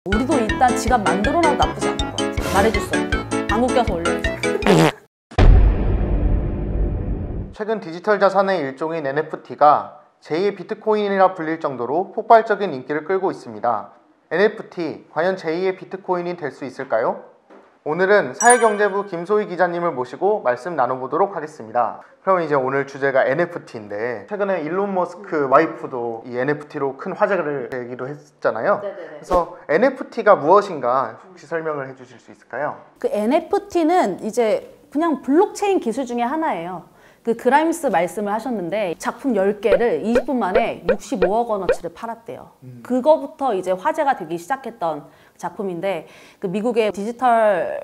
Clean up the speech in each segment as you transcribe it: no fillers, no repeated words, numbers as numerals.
우리도 일단 지갑 만들어놔도 나쁘지 않을 것 같아. 말해줄 수 없고 안 웃겨서 올려야지. 최근 디지털 자산의 일종인 NFT가 제2의 비트코인이라 불릴 정도로 폭발적인 인기를 끌고 있습니다. NFT, 과연 제2의 비트코인이 될 수 있을까요? 오늘은 사회경제부 김소희 기자님을 모시고 말씀 나눠보도록 하겠습니다. 그럼 이제 오늘 주제가 NFT인데, 최근에 일론 머스크 와이프도 이 NFT로 큰 화제를 내기도 했잖아요. 네네네. 그래서 NFT가 무엇인가 혹시 설명을 해주실 수 있을까요? 그 NFT는 이제 그냥 블록체인 기술 중에 하나예요. 그 그라임스 말씀을 하셨는데 작품 10개를 20분 만에 65억 원어치를 팔았대요. 그거부터 이제 화제가 되기 시작했던 작품인데, 그 미국의 디지털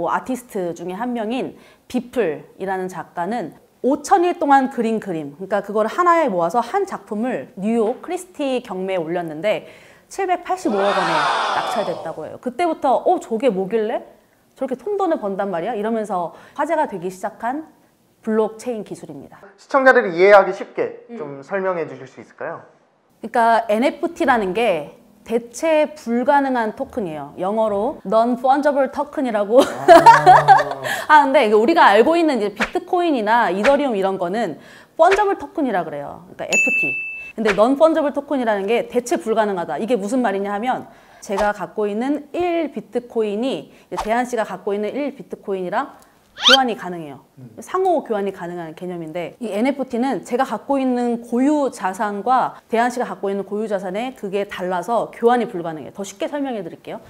아티스트 중에 한 명인 비플이라는 작가는 5,000일 동안 그린 그림, 그러니까 그걸 하나에 모아서 한 작품을 뉴욕 크리스티 경매에 올렸는데 785억 원에 낙찰됐다고 해요. 그때부터 저게 뭐길래 저렇게 톤돈을 번단 말이야? 이러면서 화제가 되기 시작한 블록체인 기술입니다. 시청자들이 이해하기 쉽게 좀 설명해 주실 수 있을까요? 그러니까 NFT라는 게 대체 불가능한 토큰이에요. 영어로 Non-Fungible Token이라고. 근데 우리가 알고 있는 이제 비트코인이나 이더리움 이런 거는 Fungible Token이라 그래요. 그러니까 FT. 근데 Non-Fungible Token이라는 게 대체 불가능하다. 이게 무슨 말이냐 하면, 제가 갖고 있는 1비트코인이 대한 씨가 갖고 있는 1비트코인이랑 교환이 가능해요. 상호 교환이 가능한 개념인데, 이 NFT는 제가 갖고 있는 고유 자산과 대한 씨가 갖고 있는 고유 자산에 그게 달라서 교환이 불가능해요. 더 쉽게 설명해 드릴게요.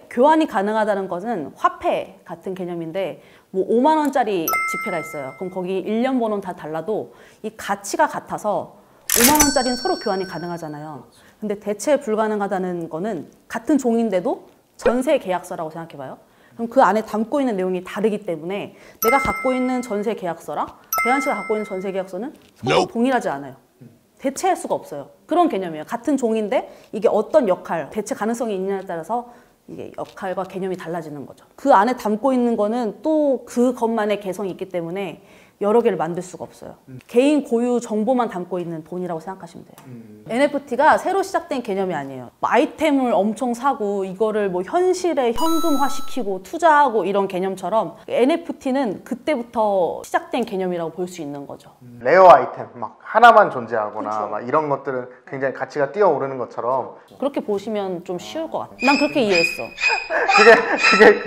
교환이 가능하다는 것은 화폐 같은 개념인데, 뭐 5만 원짜리 지폐가 있어요. 그럼 거기 1년 번호는 다 달라도 이 가치가 같아서 5만 원짜리는 서로 교환이 가능하잖아요. 근데 대체 불가능하다는 거는 같은 종인데도 전세 계약서라고 생각해 봐요. 그럼 그 안에 담고 있는 내용이 다르기 때문에 내가 갖고 있는 전세 계약서랑 대한 씨가 갖고 있는 전세 계약서는 서로 동일하지 않아요. 대체할 수가 없어요. 그런 개념이에요. 같은 종인데 이게 어떤 역할, 대체 가능성이 있느냐에 따라서 이게 역할과 개념이 달라지는 거죠. 그 안에 담고 있는 거는 또 그것만의 개성이 있기 때문에 여러 개를 만들 수가 없어요. 개인 고유 정보만 담고 있는 돈이라고 생각하시면 돼요. NFT가 새로 시작된 개념이 아니에요. 아이템을 엄청 사고 이거를 뭐 현실에 현금화시키고 투자하고 이런 개념처럼 NFT는 그때부터 시작된 개념이라고 볼 수 있는 거죠. 레어 아이템, 막 하나만 존재하거나 그쵸. 막 이런 것들은 굉장히 가치가 뛰어오르는 것처럼. 그렇게 보시면 좀 쉬울 것 같아요. 난 그렇게 이해했어.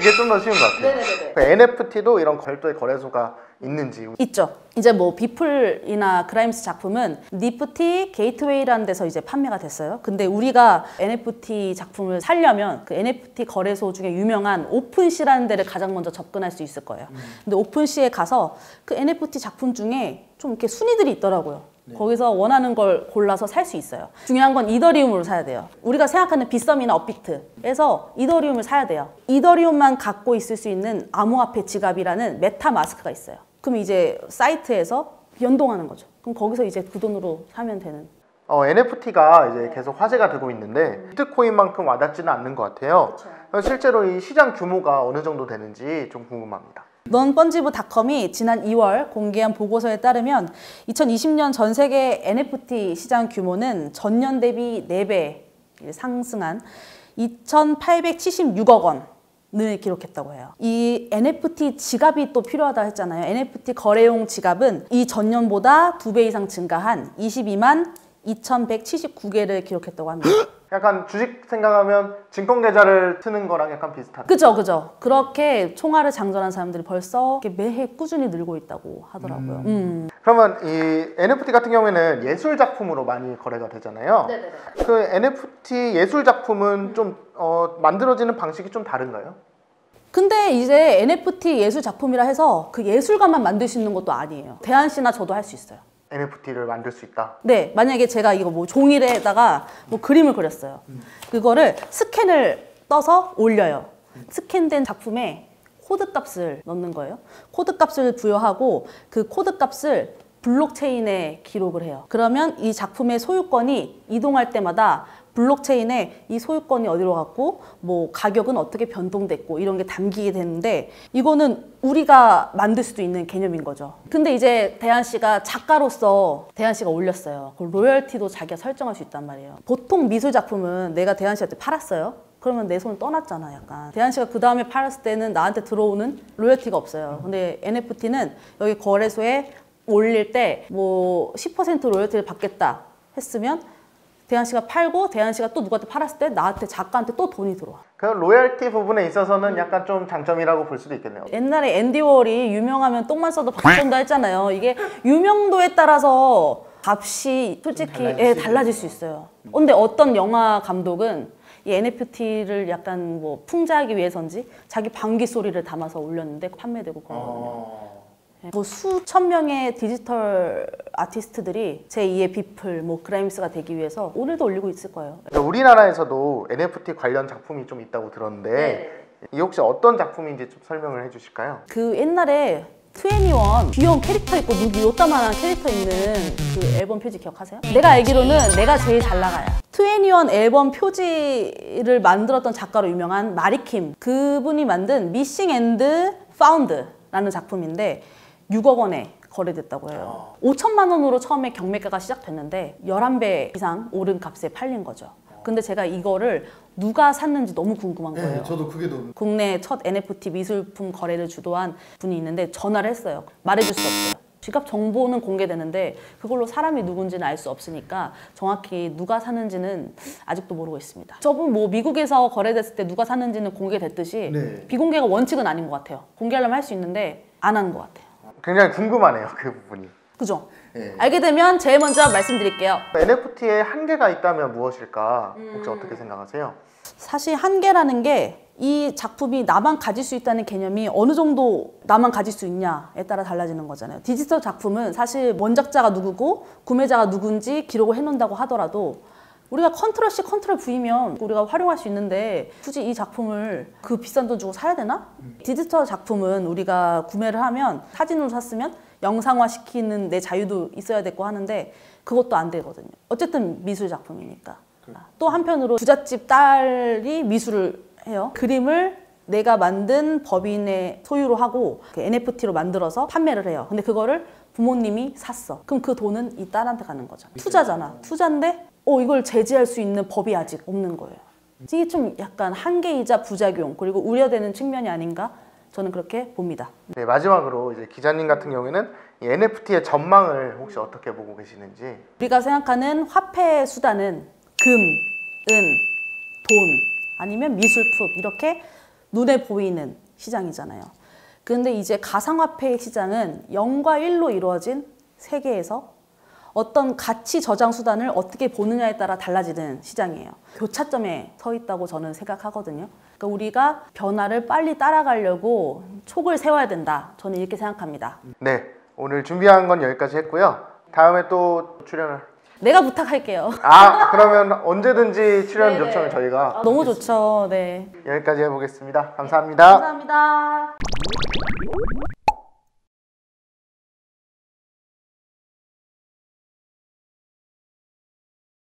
그게 좀 더 쉬운 것 같아요. 네네네. 그 NFT도 이런 별도의 거래소가 있는지. 있죠. 이제 뭐 비플이나 그라임스 작품은 니프티 게이트웨이라는 데서 이제 판매가 됐어요. 근데 우리가 NFT 작품을 사려면 그 NFT 거래소 중에 유명한 오픈시라는 데를 가장 먼저 접근할 수 있을 거예요. 근데 오픈시에 가서 그 NFT 작품 중에 좀 이렇게 순위들이 있더라고요. 거기서 원하는 걸 골라서 살 수 있어요. 중요한 건 이더리움으로 사야 돼요. 우리가 생각하는 빗썸이나 업비트에서 이더리움을 사야 돼요. 이더리움만 갖고 있을 수 있는 암호화폐 지갑이라는 메타마스크가 있어요. 그럼 이제 사이트에서 연동하는 거죠. 그럼 거기서 이제 그 돈으로 사면 되는. NFT가 이제 계속 화제가 되고 있는데 비트코인만큼 와닿지는 않는 것 같아요. 실제로 이 시장 규모가 어느 정도 되는지 좀 궁금합니다. 넌펀지브닷컴이 지난 2월 공개한 보고서에 따르면 2020년 전 세계 NFT 시장 규모는 전년 대비 4배 상승한 2,876억 원을 기록했다고 해요. 이 NFT 지갑이 또 필요하다 했잖아요. NFT 거래용 지갑은 이 전년보다 2배 이상 증가한 22만 2,179개를 기록했다고 합니다. 약간 주식 생각하면 증권계좌를 트는 거랑 약간 비슷하다. 그죠. 그렇게 총알을 장전한 사람들이 벌써 매해 꾸준히 늘고 있다고 하더라고요. 그러면 이 NFT 같은 경우에는 예술 작품으로 많이 거래가 되잖아요. 네네네. 그 NFT 예술 작품은 좀 만들어지는 방식이 좀 다른가요? 근데 이제 NFT 예술 작품이라 해서 그 예술가만 만들 수 있는 것도 아니에요. 대한 씨나 저도 할 수 있어요. NFT를 만들 수 있다. 네, 만약에 제가 이거 뭐 종이에다가 뭐 그림을 그렸어요. 그거를 스캔을 떠서 올려요. 스캔된 작품에 코드 값을 넣는 거예요. 코드 값을 부여하고 그 코드 값을 블록체인에 기록을 해요. 그러면 이 작품의 소유권이 이동할 때마다 블록체인에 이 소유권이 어디로 갔고 뭐 가격은 어떻게 변동됐고 이런 게 담기게 되는데, 이거는 우리가 만들 수도 있는 개념인 거죠. 근데 이제 대한 씨가 작가로서 대한 씨가 올렸어요. 그 로열티도 자기가 설정할 수 있단 말이에요. 보통 미술 작품은 내가 대한 씨한테 팔았어요. 그러면 내 손 떠났잖아 약간. 대한씨가 그 다음에 팔았을 때는 나한테 들어오는 로열티가 없어요. 근데 NFT는 여기 거래소에 올릴 때 뭐 10% 로열티를 받겠다 했으면 대한씨가 팔고 대한씨가 또 누구한테 팔았을 때 나한테 작가한테 또 돈이 들어와. 그 로열티 부분에 있어서는 약간 좀 장점이라고 볼 수도 있겠네요. 옛날에 앤디 워홀이 유명하면 똥만 써도 박수친다 했잖아요. 이게 유명도에 따라서 값이 솔직히 달라질 수 있어요. 근데 어떤 영화 감독은 이 NFT를 약간 뭐 풍자하기 위해서인지 자기 방귀 소리를 담아서 올렸는데 판매되고 그러거든요. 뭐 수천 명의 디지털 아티스트들이 제2의 비플, 뭐 그라임스가 되기 위해서 오늘도 올리고 있을 거예요. 우리나라에서도 NFT 관련 작품이 좀 있다고 들었는데 네. 이 혹시 어떤 작품인지 좀 설명을 해주실까요? 그 옛날에 21 귀여운 캐릭터 있고 눈 요따만한 캐릭터 있는 그 앨범 표지 기억하세요? 내가 알기로는 내가 제일 잘 나가요. 21 앨범 표지를 만들었던 작가로 유명한 마리킴, 그분이 만든 미싱 앤드 파운드라는 작품인데 6억 원에 거래됐다고 해요. 5천만 원으로 처음에 경매가가 시작됐는데 11배 이상 오른 값에 팔린 거죠. 근데 제가 이거를 누가 샀는지 너무 궁금한 거예요. 네, 저도 그게 너무... 국내 첫 NFT 미술품 거래를 주도한 분이 있는데 전화를 했어요. 말해줄 수 없어요. 지갑 정보는 공개되는데 그걸로 사람이 누군지는 알 수 없으니까 정확히 누가 샀는지는 아직도 모르고 있습니다. 저분 뭐 미국에서 거래됐을 때 누가 샀는지는 공개됐듯이 네. 비공개가 원칙은 아닌 것 같아요. 공개하려면 할 수 있는데 안 하는 것 같아요. 굉장히 궁금하네요, 그 부분이. 그죠? 네. 알게 되면 제일 먼저 말씀드릴게요. NFT에 한계가 있다면 무엇일까? 혹시 어떻게 생각하세요? 사실 한계라는 게 이 작품이 나만 가질 수 있다는 개념이 어느 정도 나만 가질 수 있냐에 따라 달라지는 거잖아요. 디지털 작품은 사실 원작자가 누구고 구매자가 누군지 기록을 해놓는다고 하더라도 우리가 컨트롤 C, 컨트롤 V면 우리가 활용할 수 있는데 굳이 이 작품을 그 비싼 돈 주고 사야 되나? 디지털 작품은 우리가 구매를 하면 사진으로 샀으면 영상화 시키는 내 자유도 있어야 되고 하는데 그것도 안 되거든요. 어쨌든 미술 작품이니까. 또 한편으로 부잣집 딸이 미술을 해요. 그림을 내가 만든 법인의 소유로 하고 NFT로 만들어서 판매를 해요. 근데 그거를 부모님이 샀어. 그럼 그 돈은 이 딸한테 가는 거죠. 투자잖아. 투자인데 이걸 제재할 수 있는 법이 아직 없는 거예요. 이게 좀 약간 한계이자 부작용 그리고 우려되는 측면이 아닌가 저는 그렇게 봅니다. 네, 마지막으로 이제 기자님 같은 경우에는 이 NFT의 전망을 혹시 어떻게 보고 계시는지. 우리가 생각하는 화폐 수단은 금, 은, 돈 아니면 미술품 이렇게 눈에 보이는 시장이잖아요. 그런데 이제 가상화폐의 시장은 0과 1로 이루어진 세계에서 어떤 가치 저장 수단을 어떻게 보느냐에 따라 달라지는 시장이에요. 교차점에 서 있다고 저는 생각하거든요. 그러니까 우리가 변화를 빨리 따라가려고 촉을 세워야 된다. 저는 이렇게 생각합니다. 네, 오늘 준비한 건 여기까지 했고요. 다음에 또 출연을... 내가 부탁할게요. 그러면 언제든지 출연 요청을 저희가... 너무 좋죠. 네. 여기까지 해보겠습니다. 감사합니다. 감사합니다.